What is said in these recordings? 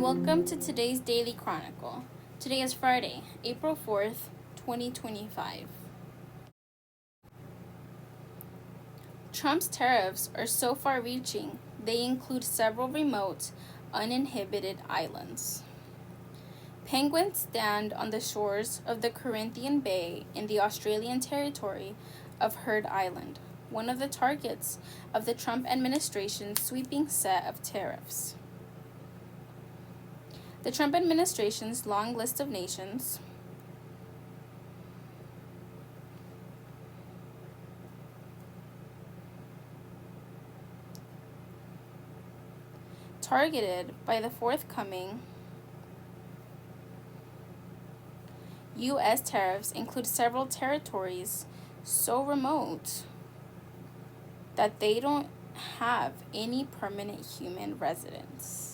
welcome to today's Daily Chronicle. Today is Friday, April 4th, 2025. Trump's tariffs are so far-reaching, they include several remote, uninhabited islands. Penguins stand on the shores of the Caribbean Bay in the Australian territory of Heard Island, one of the targets of the Trump administration's sweeping set of tariffs. The Trump administration's long list of nations targeted by the forthcoming U.S. tariffs include several territories so remote that they don't have any permanent human residence.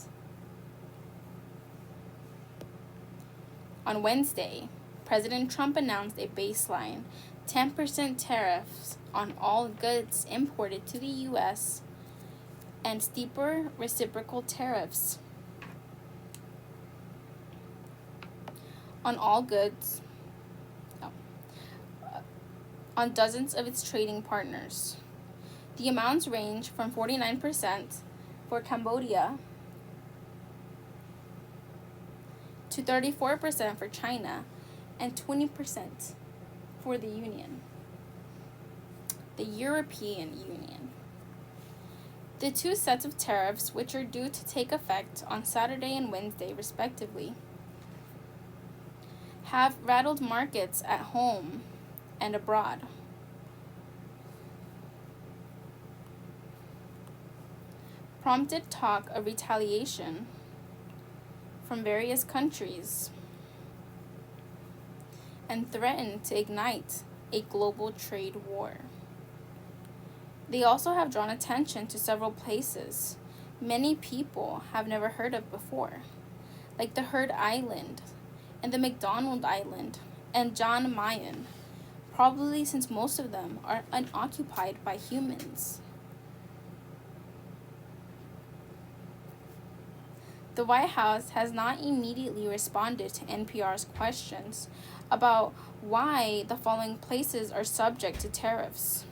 On Wednesday, President Trump announced a baseline 10% tariffs on all goods imported to the U.S. and steeper reciprocal tariffs on all goods on dozens of its trading partners. The amounts range from 49% for Cambodia to 34% for China and 20% for the European Union. The two sets of tariffs, which are due to take effect on Saturday and Wednesday respectively, have rattled markets at home and abroad. Prompted talk of retaliation from various countries and threatened to ignite a global trade war. They also have drawn attention to several places many people have never heard of before, like the Heard Island and the McDonald Island and John Mayen, probably since most of them are unoccupied by humans. The White House has not immediately responded to NPR's questions about why the following places are subject to tariffs,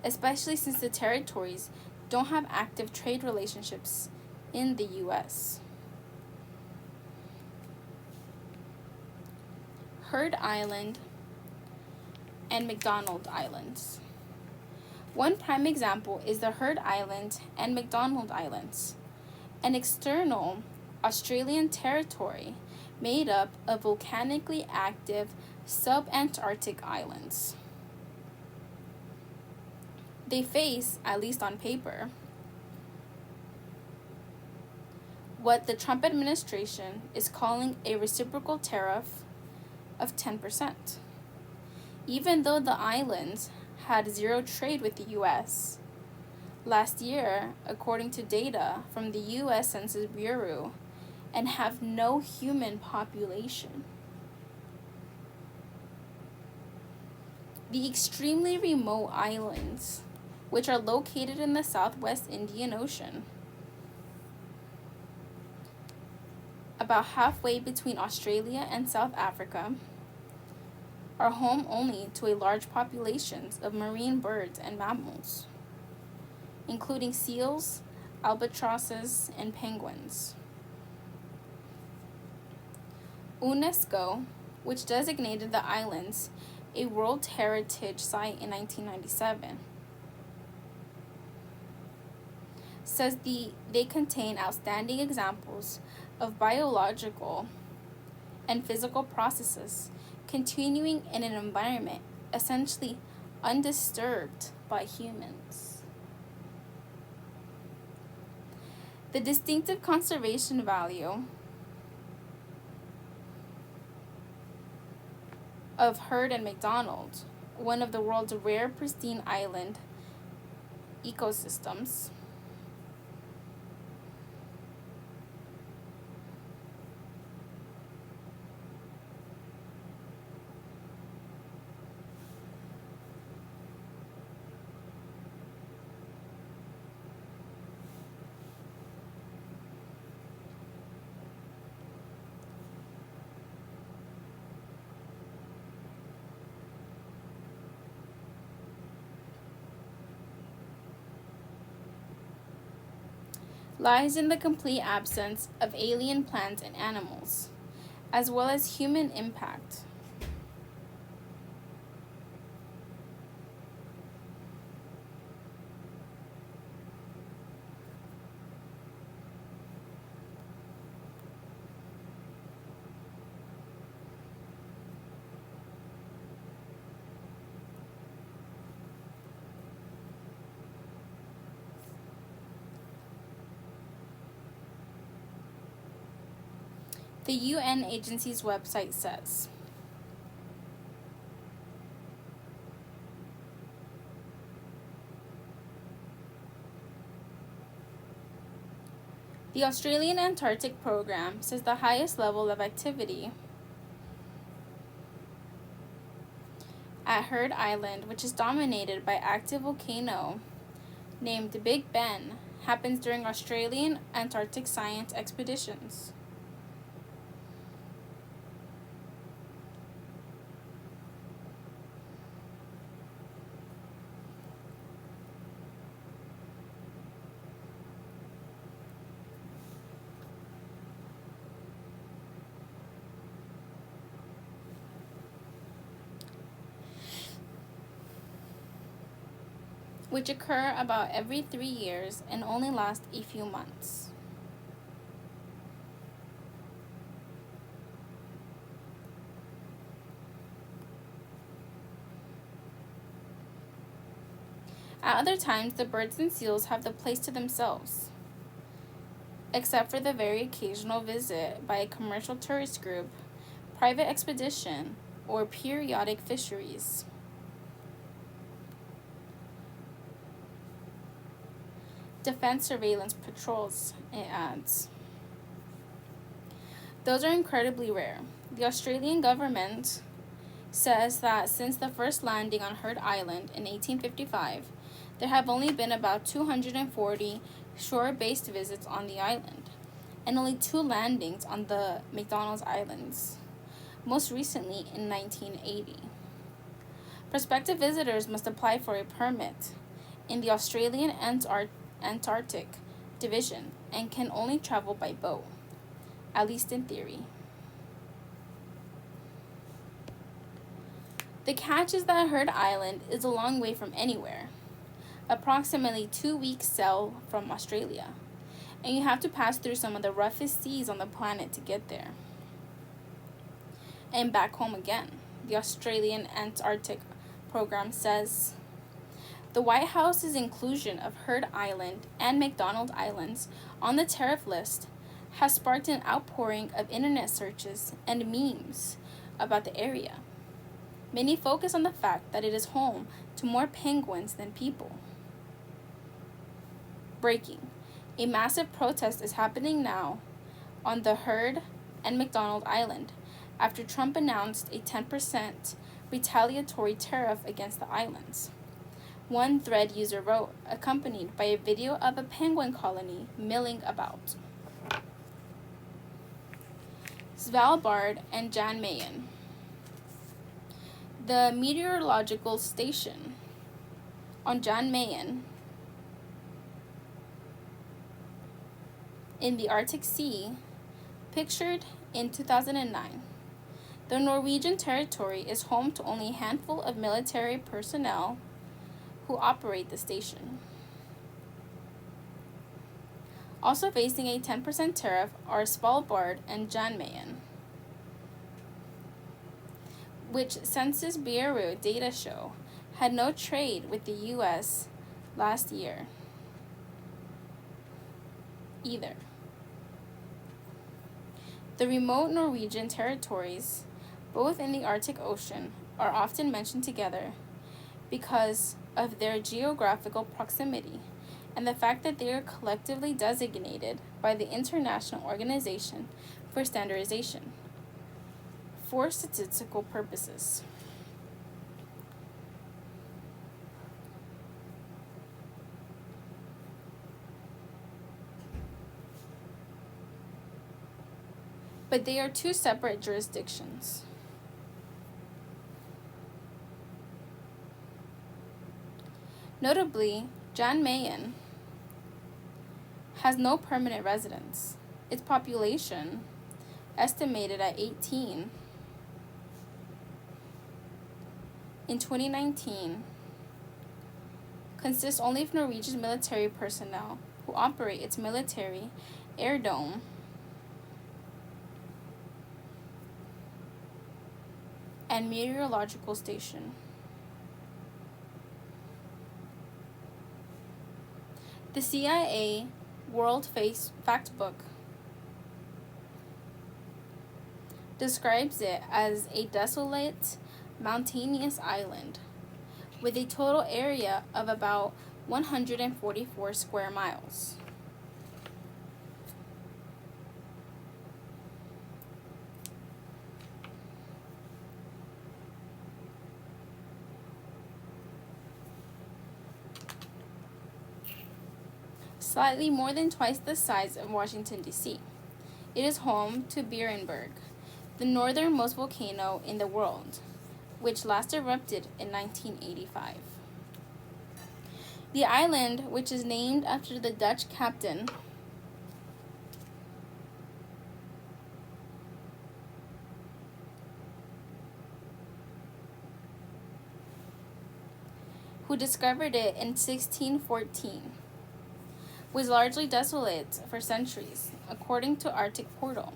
especially since the territories don't have active trade relationships in the U.S. Heard Island and McDonald Islands. One prime example is the Heard Island and McDonald Islands, an external Australian territory made up of volcanically active subantarctic islands. They face, at least on paper, what the Trump administration is calling a reciprocal tariff of 10%. Even though the islands had zero trade with the U.S., last year, according to data from the U.S. Census Bureau, and have no human population. The extremely remote islands, which are located in the Southwest Indian Ocean, about halfway between Australia and South Africa, are home only to a large populations of marine birds and mammals, including seals, albatrosses, and penguins. UNESCO, which designated the islands a World Heritage Site in 1997, says they contain outstanding examples of biological and physical processes continuing in an environment essentially undisturbed by humans. The distinctive conservation value of Heard and McDonald, one of the world's rare pristine island ecosystems, lies in the complete absence of alien plants and animals, as well as human impact. The UN agency's website says, the Australian Antarctic Program says the highest level of activity at Heard Island, which is dominated by active volcano named Big Ben, happens during Australian Antarctic science expeditions. Which occur about every 3 years and only last a few months. At other times, the birds and seals have the place to themselves, except for the very occasional visit by a commercial tourist group, private expedition, or periodic fisheries. Defense surveillance patrols, it adds. Those are incredibly rare. The Australian government says that since the first landing on Heard Island in 1855, there have only been about 240 shore-based visits on the island, and only 2 landings on the McDonald's Islands, most recently in 1980. Prospective visitors must apply for a permit in the Australian Antarctic Division and can only travel by boat, at least in theory. The catch is that Heard Island is a long way from anywhere, approximately 2 weeks sail from Australia, and you have to pass through some of the roughest seas on the planet to get there. And back home again, the Australian Antarctic Program says, the White House's inclusion of Heard Island and McDonald Islands on the tariff list has sparked an outpouring of internet searches and memes about the area. Many focus on the fact that it is home to more penguins than people. Breaking. A massive protest is happening now on the Heard and McDonald Island after Trump announced a 10% retaliatory tariff against the islands. One thread user wrote, accompanied by a video of a penguin colony milling about. Svalbard and Jan Mayen. The meteorological station on Jan Mayen in the Arctic Sea, pictured in 2009. The Norwegian territory is home to only a handful of military personnel who operate the station. Also facing a 10% tariff are Svalbard and Jan Mayen, which Census Bureau data show had no trade with the U.S. last year either. The remote Norwegian territories, both in the Arctic Ocean, are often mentioned together because of their geographical proximity and the fact that they are collectively designated by the International Organization for Standardization for statistical purposes. But they are 2 separate jurisdictions. Notably, Jan Mayen has no permanent residents. Its population, estimated at 18 in 2019, consists only of Norwegian military personnel who operate its military airdome and meteorological station. The CIA World Factbook describes it as a desolate, mountainous island with a total area of about 144 square miles. Slightly more than twice the size of Washington, D.C. It is home to Beerenberg, the northernmost volcano in the world, which last erupted in 1985. The island, which is named after the Dutch captain who discovered it in 1614, was largely desolate for centuries, according to Arctic Portal,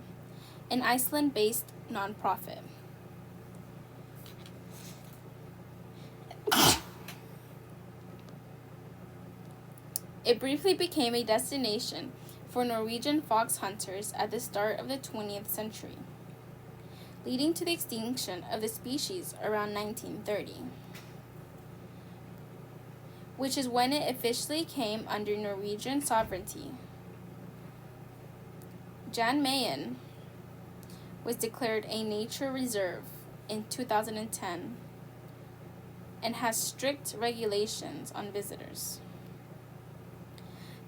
an Iceland-based nonprofit. It briefly became a destination for Norwegian fox hunters at the start of the 20th century, leading to the extinction of the species around 1930, which is when it officially came under Norwegian sovereignty. Jan Mayen was declared a nature reserve in 2010 and has strict regulations on visitors.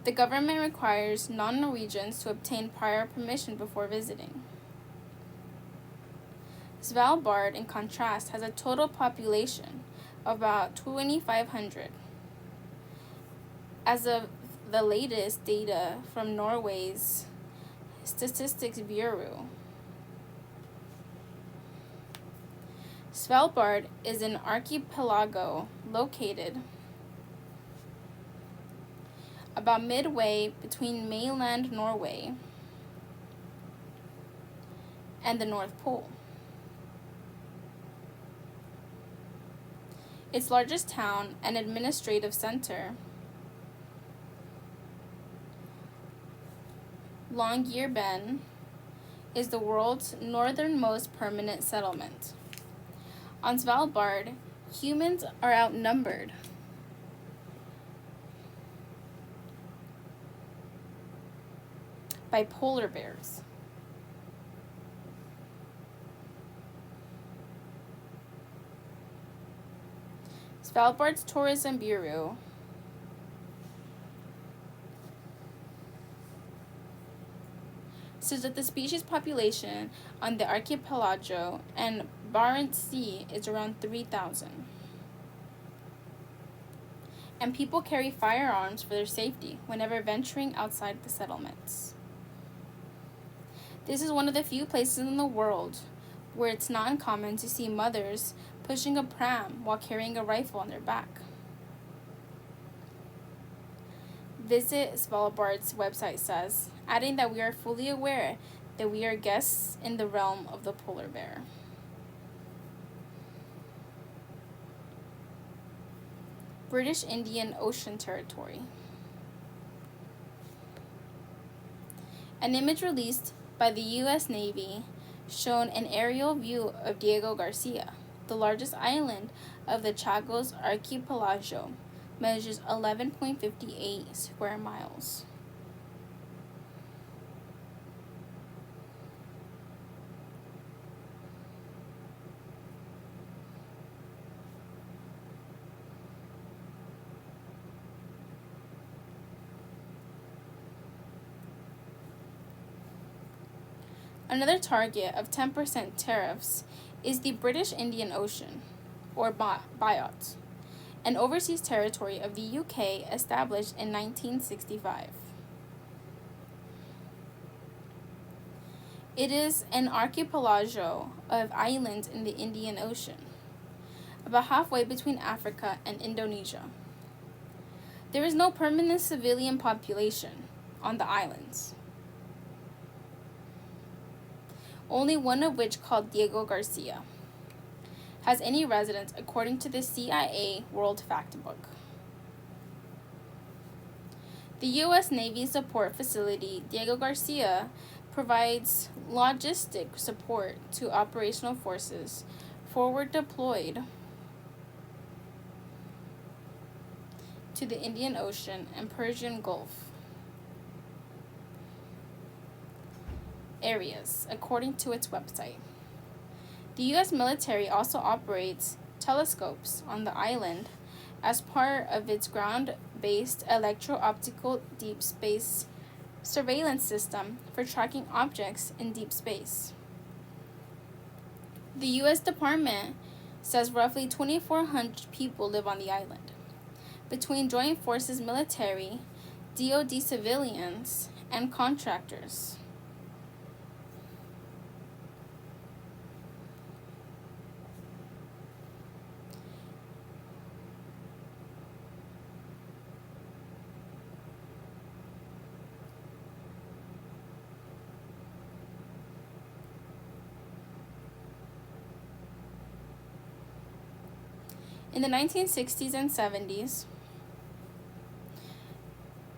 The government requires non-Norwegians to obtain prior permission before visiting. Svalbard, in contrast, has a total population of about 2,500. As of the latest data from Norway's Statistics Bureau, Svalbard is an archipelago located about midway between mainland Norway and the North Pole. Its largest town and administrative center, Longyearbyen, is the world's northernmost permanent settlement. On Svalbard, humans are outnumbered by polar bears. Svalbard's Tourism Bureau says that the species population on the archipelago and Barents Sea is around 3,000. And people carry firearms for their safety whenever venturing outside the settlements. This is one of the few places in the world where it's not uncommon to see mothers pushing a pram while carrying a rifle on their back. Visit Svalbard's website says, adding that we are fully aware that we are guests in the realm of the polar bear. British Indian Ocean Territory. An image released by the U.S. Navy showed an aerial view of Diego Garcia, the largest island of the Chagos archipelago, measures 11.58 square miles. Another target of 10% tariffs is the British Indian Ocean, or BIOT, an overseas territory of the UK established in 1965. It is an archipelago of islands in the Indian Ocean, about halfway between Africa and Indonesia. There is no permanent civilian population on the islands, only one of which, called Diego Garcia, has any residents according to the CIA World Factbook. The U.S. Navy Support Facility Diego Garcia provides logistic support to operational forces forward deployed to the Indian Ocean and Persian Gulf areas, according to its website. The U.S. military also operates telescopes on the island as part of its ground-based electro-optical deep space surveillance system for tracking objects in deep space. The U.S. Department says roughly 2,400 people live on the island, between Joint Forces military, DoD civilians, and contractors. In the 1960s and 70s,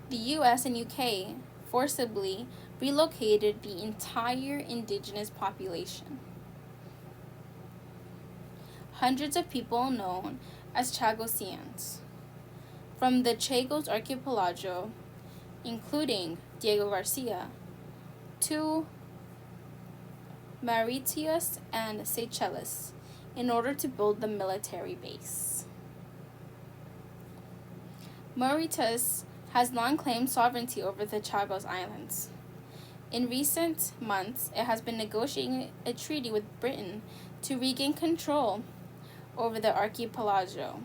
the US and UK forcibly relocated the entire indigenous population. Hundreds of people known as Chagosians from the Chagos archipelago, including Diego Garcia, to Mauritius and Seychelles, in order to build the military base. Mauritius has long claimed sovereignty over the Chagos Islands. In recent months, it has been negotiating a treaty with Britain to regain control over the archipelago.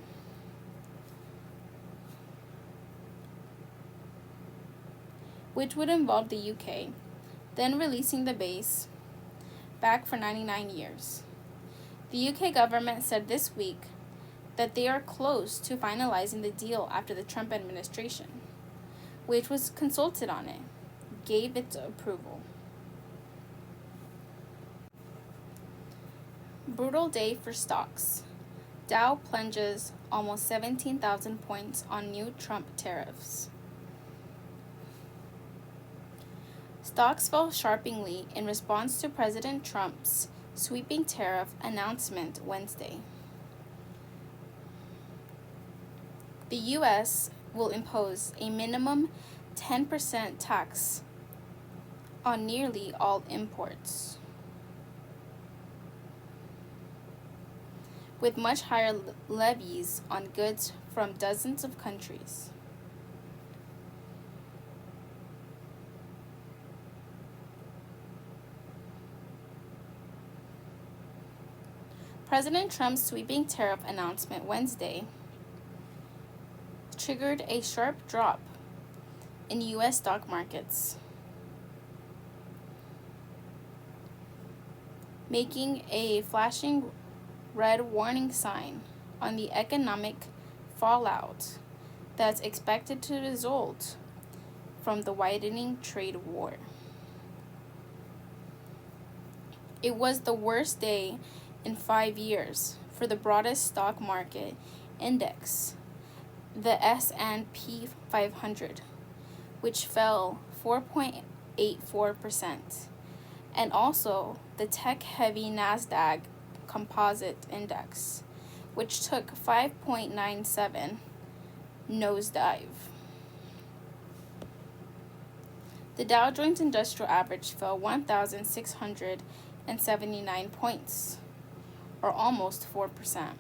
Which would involve the UK, then releasing the base back for 99 years. The UK government said this week that they are close to finalizing the deal after the Trump administration, which was consulted on it, gave its approval. Brutal day for stocks. Dow plunges almost 17,000 points on new Trump tariffs. Stocks fell sharply in response to President Trump's sweeping tariff announcement Wednesday. The U.S. will impose a minimum 10% tax on nearly all imports, with much higher levies on goods from dozens of countries. President Trump's sweeping tariff announcement Wednesday triggered a sharp drop in U.S. stock markets, making a flashing red warning sign on the economic fallout that's expected to result from the widening trade war. It was the worst day in 5 years for the broadest stock market index, the S&P 500, which fell 4.84%, and also the tech-heavy NASDAQ Composite Index, which took 5.97 nosedive. The Dow Jones Industrial Average fell 1,679 points, or almost 4%.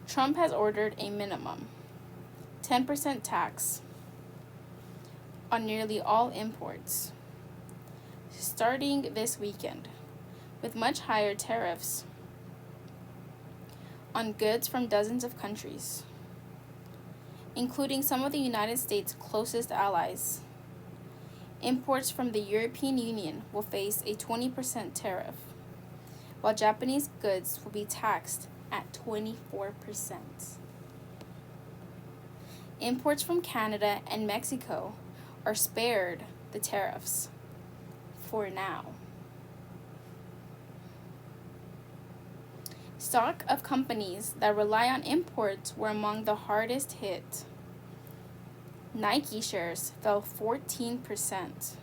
Trump has ordered a minimum 10% tax on nearly all imports, starting this weekend, with much higher tariffs on goods from dozens of countries, including some of the United States' closest allies. Imports from the European Union will face a 20% tariff, while Japanese goods will be taxed at 24%. Imports from Canada and Mexico are spared the tariffs for now. Stock of companies that rely on imports were among the hardest hit. Nike shares fell 14%,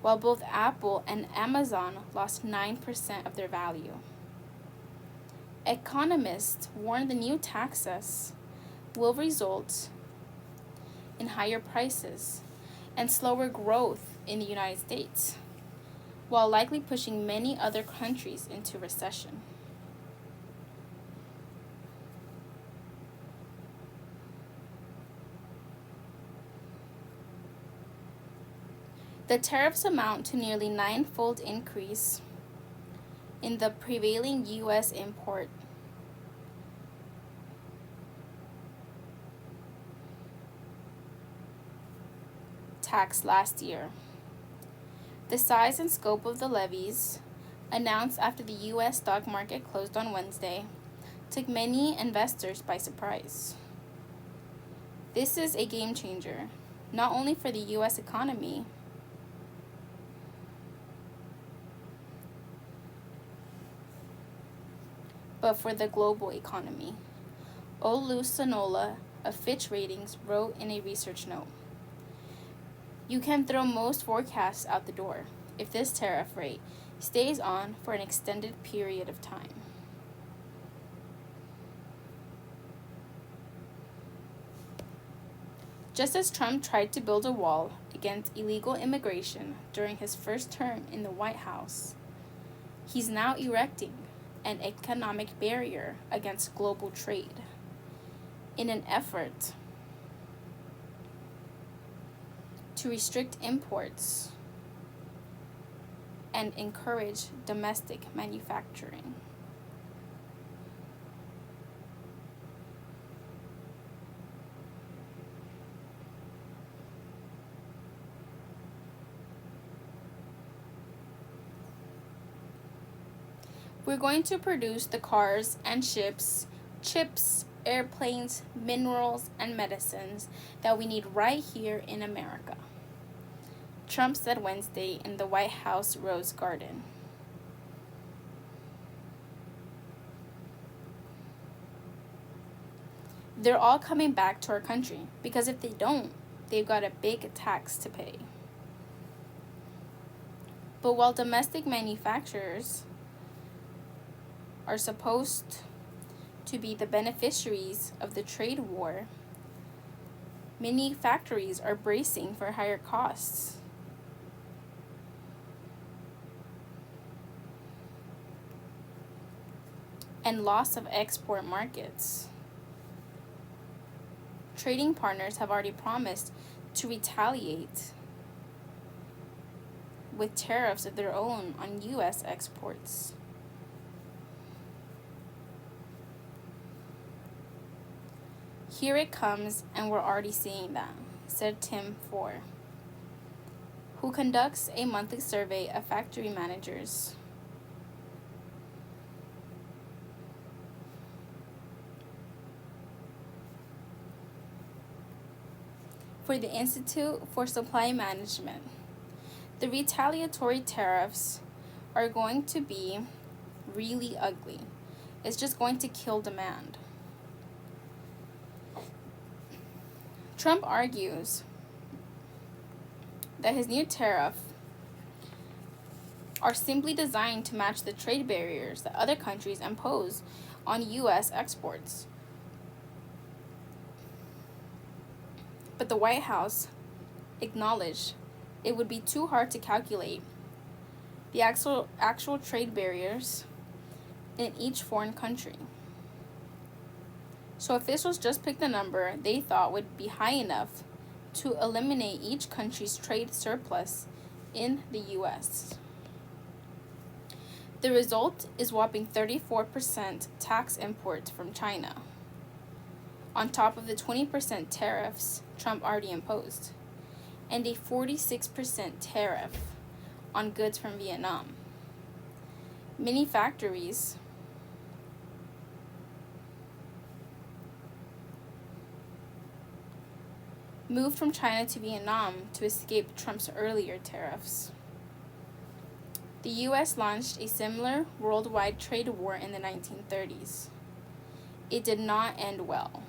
while both Apple and Amazon lost 9% of their value. Economists warn the new taxes will result in higher prices and slower growth in the United States, while likely pushing many other countries into recession. The tariffs amount to nearly nine-fold increase in the prevailing U.S. import tax last year. The size and scope of the levies, announced after the U.S. stock market closed on Wednesday, took many investors by surprise. This is a game changer, not only for the U.S. economy, but for the global economy. Olu Sonola of Fitch Ratings wrote in a research note, "You can throw most forecasts out the door if this tariff rate stays on for an extended period of time." Just as Trump tried to build a wall against illegal immigration during his first term in the White House, he's now erecting an economic barrier against global trade in an effort to restrict imports and encourage domestic manufacturing. We're going to produce the cars and ships, chips, airplanes, minerals, and medicines that we need right here in America," Trump said Wednesday in the White House Rose Garden. "They're all coming back to our country because if they don't, they've got a big tax to pay." But while domestic manufacturers are supposed to be the beneficiaries of the trade war, many factories are bracing for higher costs. And loss of export markets. Trading partners have already promised to retaliate with tariffs of their own on U.S. exports. "Here it comes, and we're already seeing that," said Tim Four, who conducts a monthly survey of factory managers. For the Institute for Supply Management, the retaliatory tariffs are going to be really ugly. It's just going to kill demand. Trump argues that his new tariff are simply designed to match the trade barriers that other countries impose on U.S. exports. But the White House acknowledged it would be too hard to calculate the actual trade barriers in each foreign country. So officials just picked a number they thought would be high enough to eliminate each country's trade surplus in the U.S. The result is whopping 34% tax imports from China, on top of the 20% tariffs Trump already imposed, and a 46% tariff on goods from Vietnam. Many factories moved from China to Vietnam to escape Trump's earlier tariffs. The U.S. launched a similar worldwide trade war in the 1930s. It did not end well.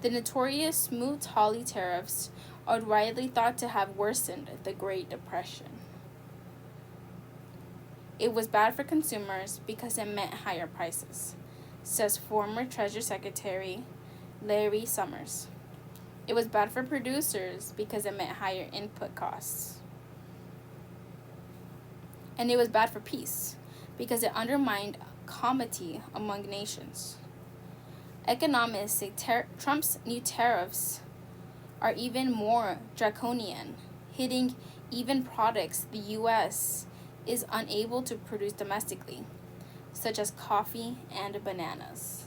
The notorious Smoot-Hawley tariffs are widely thought to have worsened the Great Depression. It was bad for consumers because it meant higher prices, says former Treasury Secretary Larry Summers. It was bad for producers because it meant higher input costs. And it was bad for peace because it undermined comity among nations. Economists say Trump's new tariffs are even more draconian, hitting even products the U.S. is unable to produce domestically, such as coffee and bananas.